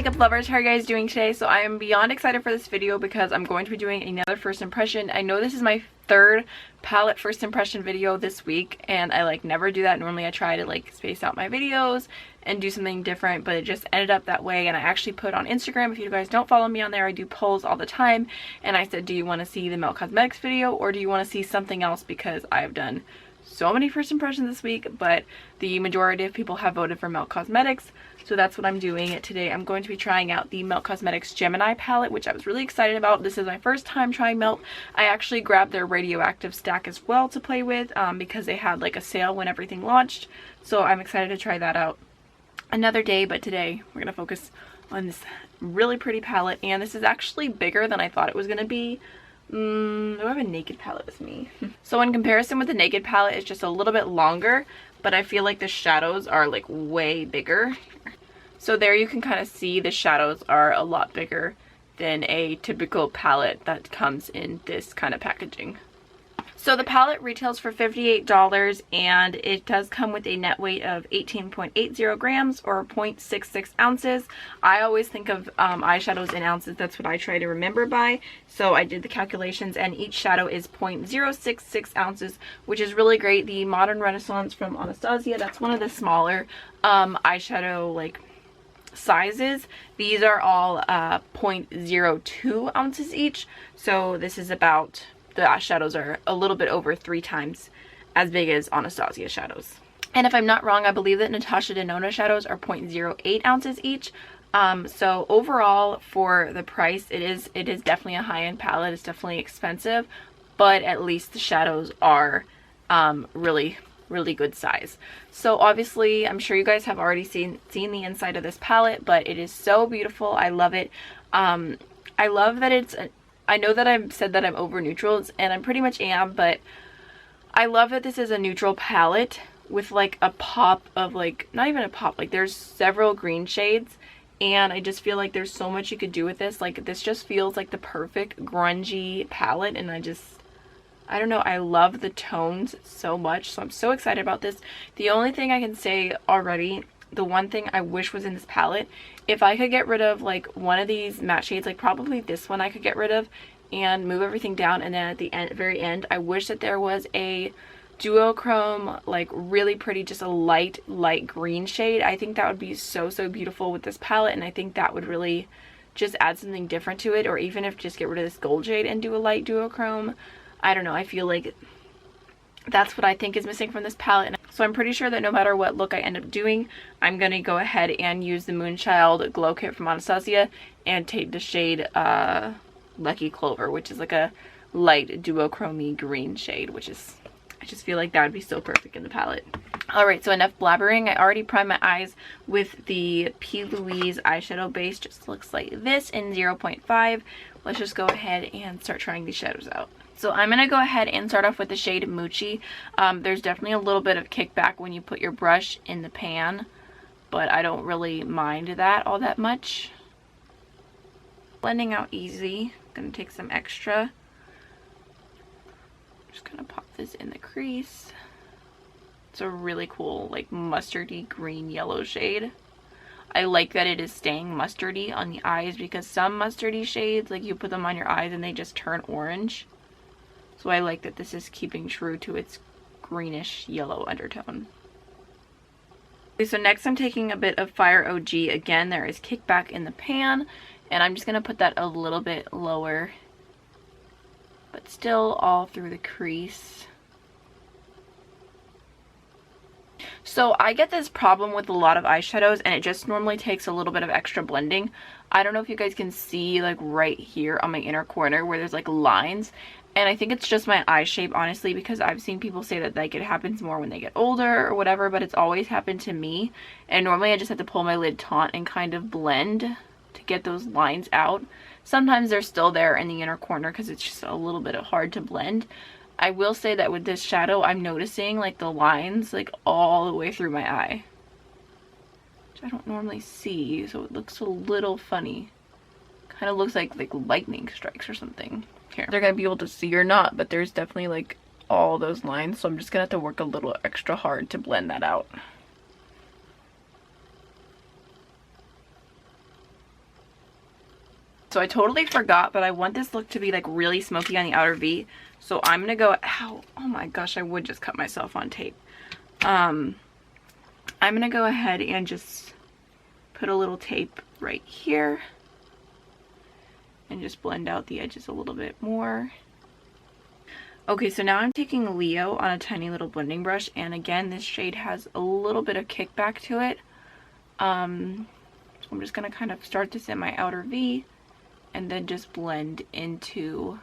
makeup lovers, how are you guys doing today? So I am beyond excited for this video because I'm going to be doing another first impression. I know this is my third palette first impression video this week, and I like never do that. Normally I try to like space out my videos and do something different, but it just ended up that way. And I actually put on Instagram, if you guys don't follow me on there, I do polls all the time, and I said, do you want to see the Melt Cosmetics video or do you want to see something else, because I've done so many first impressions this week, but the majority of people have voted for Melt Cosmetics, so that's what I'm doing today. I'm going to be trying out the Melt Cosmetics Gemini palette, which I was really excited about. This is my first time trying Melt. I actually grabbed their radioactive stack as well to play with because they had like a sale when everything launched, so I'm excited to try that out another day. But today we're gonna focus on this really pretty palette, and this is actually bigger than I thought it was gonna be. Do I have a naked palette with me? So in comparison with the naked palette, it's just a little bit longer, but I feel like the shadows are like way bigger. So there you can kind of see the shadows are a lot bigger than a typical palette that comes in this kind of packaging. So the palette retails for $58, and it does come with a net weight of 18.80 grams or 0.66 ounces. I always think of eyeshadows in ounces. That's what I try to remember by. So I did the calculations, and each shadow is 0.066 ounces, which is really great. The Modern Renaissance from Anastasia, that's one of the smaller eyeshadow like sizes. These are all 0.02 ounces each. So this is about, the shadows are a little bit over 3 times as big as Anastasia shadows. And if I'm not wrong, I believe that Natasha Denona shadows are 0.08 ounces each. So overall, for the price, it is definitely a high-end palette. It's definitely expensive, but at least the shadows are really good size. So obviously, I'm sure you guys have already seen the inside of this palette, but it is so beautiful. I love it. I love that it's I know that I've said that I'm over neutrals, and I pretty much am, but I love that this is a neutral palette with like a pop of like, not even a pop, like there's several green shades, and I just feel like there's so much you could do with this. Like this just feels like the perfect grungy palette, and I don't know, I love the tones so much, so I'm so excited about this. The only thing I can say already, the one thing I wish was in this palette, if I could get rid of like one of these matte shades, like probably this one I could get rid of and move everything down, and then at the end, very end, I wish that there was a duochrome, like really pretty, just a light green shade. I think that would be so beautiful with this palette, and I think that would really just add something different to it. Or even if just get rid of this gold shade and do a light duochrome. I don't know, I feel like that's what I think is missing from this palette. So I'm pretty sure that no matter what look I end up doing, I'm going to go ahead and use the Moonchild Glow Kit from Anastasia and take the shade Lucky Clover, which is like a light duochrome green shade, which is, I just feel like that would be so perfect in the palette. Alright, so enough blabbering. I already primed my eyes with the Plouise eyeshadow base. Just looks like this in 0.5. Let's just go ahead and start trying these shadows out. So I'm going to go ahead and start off with the shade Moochie. There's definitely a little bit of kickback when you put your brush in the pan, but I don't really mind that all that much. Blending out easy. Going to take some extra. Just going to pop this in the crease. It's a really cool like mustardy green yellow shade. I like that it is staying mustardy on the eyes, because some mustardy shades, like you put them on your eyes and they just turn orange. So I like that this is keeping true to its greenish yellow undertone. Okay, so next I'm taking a bit of Fire OG. Again, there is kickback in the pan, and I'm just going to put that a little bit lower, but still all through the crease. So I get this problem with a lot of eyeshadows, and it just normally takes a little bit of extra blending. I don't know if you guys can see like right here on my inner corner where there's like lines. And I think it's just my eye shape, honestly, because I've seen people say that like it happens more when they get older or whatever, but it's always happened to me. And normally I just have to pull my lid taut and kind of blend to get those lines out. Sometimes they're still there in the inner corner because it's just a little bit hard to blend. I will say that with this shadow, I'm noticing like the lines like all the way through my eye, which I don't normally see, so it looks a little funny. Kind of looks like lightning strikes or something. Here, they're gonna be able to see or not, but there's definitely like all those lines, so I'm just gonna have to work a little extra hard to blend that out. So I totally forgot, but I want this look to be like really smoky on the outer V. So I'm gonna go, ow, oh my gosh, I would just cut myself on tape. I'm gonna go ahead and just put a little tape right here and just blend out the edges a little bit more. Okay, so now I'm taking Leo on a tiny little blending brush, and again, this shade has a little bit of kickback to it. So I'm just gonna kind of start this in my outer V and then just blend into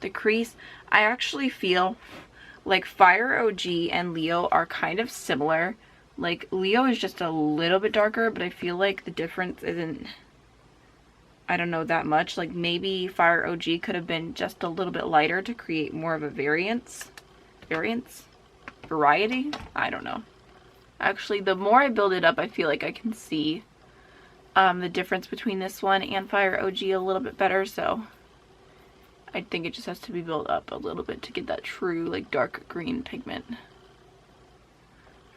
the crease. I actually feel like Fire OG and Leo are kind of similar. Like Leo is just a little bit darker, but I feel like the difference isn't, I don't know, that much. Like maybe Fire OG could have been just a little bit lighter to create more of a variety. I don't know. Actually, the more I build it up, I feel like I can see the difference between this one and Fire OG a little bit better, so I think it just has to be built up a little bit to get that true like dark green pigment.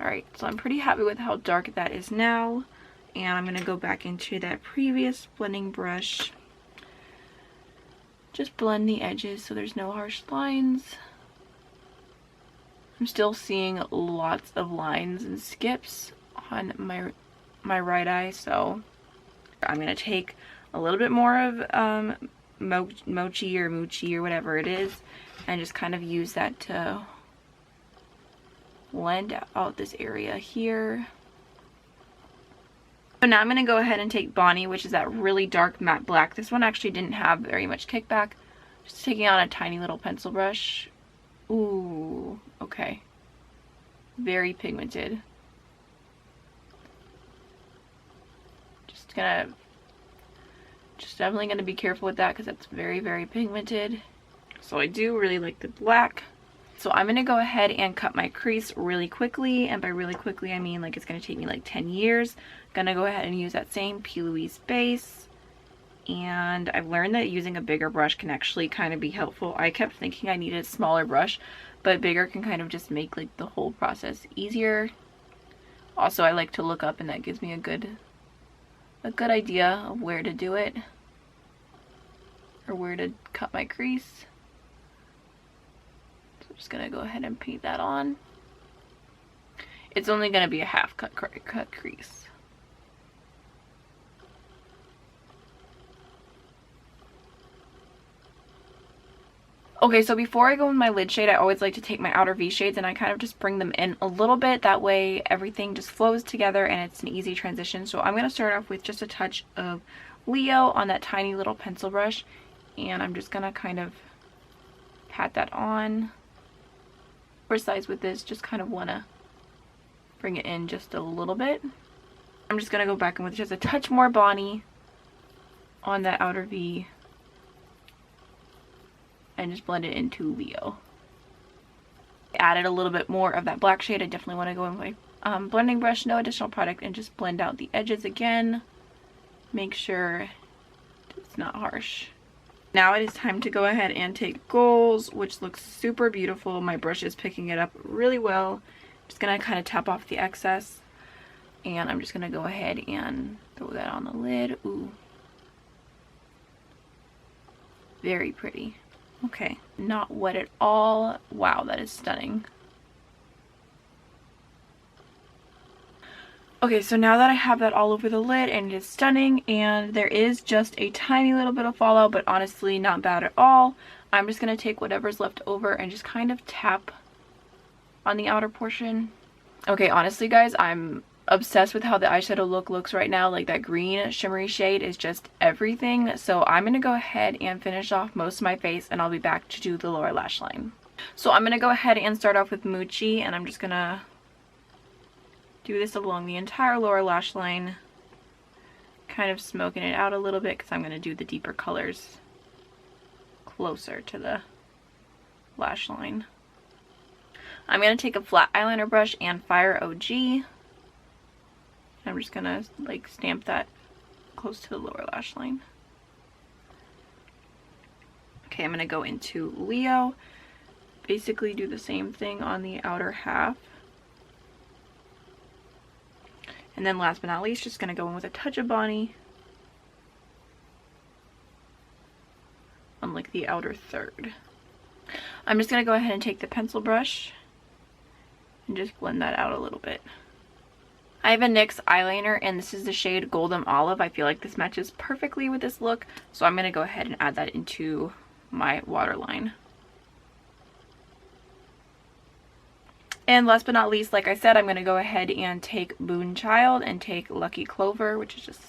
Alright, so I'm pretty happy with how dark that is now, and I'm going to go back into that previous blending brush. Just blend the edges so there's no harsh lines. I'm still seeing lots of lines and skips on my right eye, so I'm going to take a little bit more of mochi or whatever it is, and just kind of use that to blend out this area here. So now I'm going to go ahead and take Bonnie, which is that really dark matte black. This one actually didn't have very much kickback. Just taking on a tiny little pencil brush. Ooh, okay. Very pigmented. Just definitely going to be careful with that because that's very, very pigmented. So I do really like the black. So I'm going to go ahead and cut my crease really quickly. And by really quickly, I mean like it's going to take me like 10 years. Going to go ahead and use that same Plouise base. And I've learned that using a bigger brush can actually kind of be helpful. I kept thinking I needed a smaller brush, but bigger can kind of just make like the whole process easier. Also, I like to look up, and that gives me a good idea of where to do it, or where to cut my crease. So I'm just gonna go ahead and paint that on. It's only gonna be a half cut crease. Okay, so before I go in my lid shade, I always like to take my outer V shades and I kind of just bring them in a little bit. That way everything just flows together and it's an easy transition. So I'm going to start off with just a touch of Leo on that tiny little pencil brush. And I'm just going to kind of pat that on. Precise with this, just kind of want to bring it in just a little bit. I'm just going to go back in with just a touch more Bonnie on that outer V. And just blend it into Leo. I added a little bit more of that black shade. I definitely want to go in with my blending brush, no additional product, and just blend out the edges again. Make sure it's not harsh. Now it is time to go ahead and take Goals, which looks super beautiful. My brush is picking it up really well. Just gonna kind of tap off the excess, and I'm just gonna go ahead and throw that on the lid. Ooh, very pretty. Okay, not wet at all. Wow, that is stunning. Okay, so now that I have that all over the lid and it is stunning, and there is just a tiny little bit of fallout, but honestly not bad at all, I'm just going to take whatever's left over and just kind of tap on the outer portion. Okay, honestly guys, I'm obsessed with how the eyeshadow look looks right now. Like that green shimmery shade is just everything. So I'm going to go ahead and finish off most of my face, and I'll be back to do the lower lash line. So I'm going to go ahead and start off with Mochi, and I'm just going to do this along the entire lower lash line, kind of smoking it out a little bit because I'm going to do the deeper colors closer to the lash line. I'm going to take a flat eyeliner brush and Fire OG. I'm just gonna like stamp that close to the lower lash line. Okay, I'm gonna go into Leo, basically do the same thing on the outer half, and then last but not least, just gonna go in with a touch of Bonnie like the outer third. I'm just going to go ahead and take the pencil brush and just blend that out a little bit. I have a NYX eyeliner, and this is the shade Golden Olive. I feel like this matches perfectly with this look, so I'm going to go ahead and add that into my waterline. And last but not least, like I said, I'm going to go ahead and take Moonchild and take Lucky Clover, which is just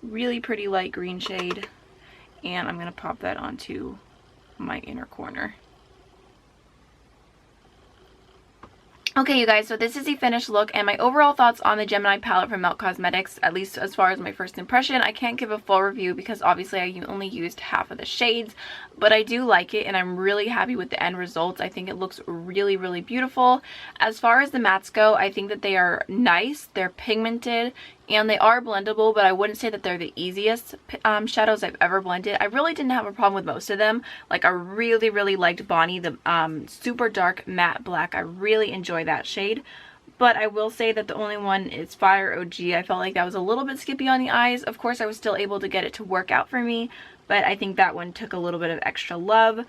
really pretty light green shade, and I'm going to pop that onto my inner corner. Okay, you guys, so this is the finished look, and my overall thoughts on the Gemini palette from Melt Cosmetics, at least as far as my first impression. I can't give a full review because obviously I only used half of the shades, but I do like it, and I'm really happy with the end results. I think it looks really, really beautiful. As far as the mattes go, I think that they are nice, they're pigmented, and they are blendable, but I wouldn't say that they're the easiest shadows I've ever blended. I really didn't have a problem with most of them. Like, I really, really liked Bonnie, the super dark matte black. I really enjoy that shade. But I will say that the only one is Fire OG. I felt like that was a little bit skippy on the eyes. Of course, I was still able to get it to work out for me, but I think that one took a little bit of extra love.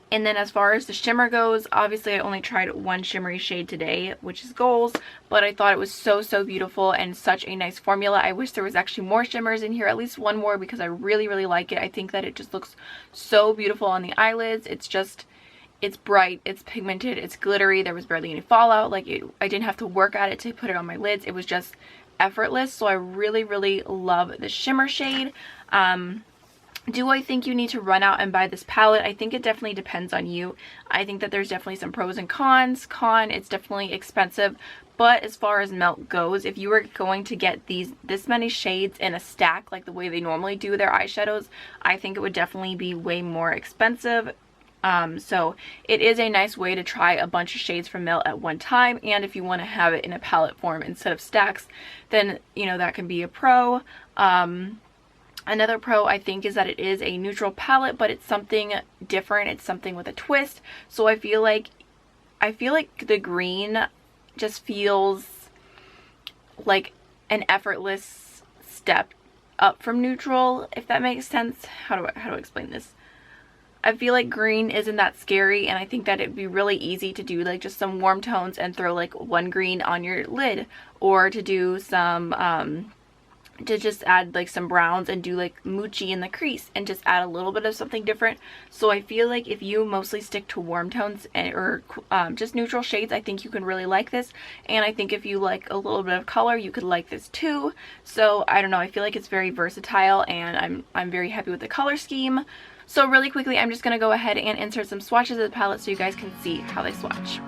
And then as far as the shimmer goes, obviously I only tried one shimmery shade today, which is Goals, but I thought it was so, so beautiful and such a nice formula. I wish there was actually more shimmers in here, at least one more, because I really, really like it. I think that it just looks so beautiful on the eyelids. It's just, it's bright, it's pigmented, it's glittery. There was barely any fallout. Like, I didn't have to work at it to put it on my lids. It was just effortless. So I really, really love the shimmer shade. Do I think you need to run out and buy this palette? I think it definitely depends on you. I think that there's definitely some pros and cons. It's definitely expensive, but as far as Melt goes, if you were going to get this many shades in a stack like the way they normally do their eyeshadows, I think it would definitely be way more expensive. So it is a nice way to try a bunch of shades from Melt at one time, and if you want to have it in a palette form instead of stacks, then you know that can be a pro. Another pro, I think, is that it is a neutral palette, but it's something different. It's something with a twist. So I feel like the green just feels like an effortless step up from neutral, if that makes sense. How do I explain this? I feel like green isn't that scary, and I think that it'd be really easy to do like just some warm tones and throw like one green on your lid, or to do some to just add like some browns and do like moochy in the crease and just add a little bit of something different. So I feel like if you mostly stick to warm tones or just neutral shades, I think you can really like this. And I think if you like a little bit of color, you could like this too. So I don't know, I feel like it's very versatile, and I'm very happy with the color scheme. So really quickly, I'm just going to go ahead and insert some swatches of the palette so you guys can see how they swatch.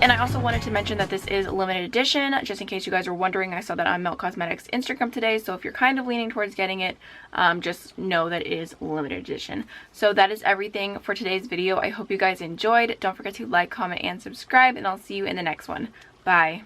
And I also wanted to mention that this is a limited edition, just in case you guys are wondering. I saw that on Melt Cosmetics Instagram today, so if you're kind of leaning towards getting it, just know that it is limited edition. So that is everything for today's video. I hope you guys enjoyed. Don't forget to like, comment, and subscribe, and I'll see you in the next one. Bye.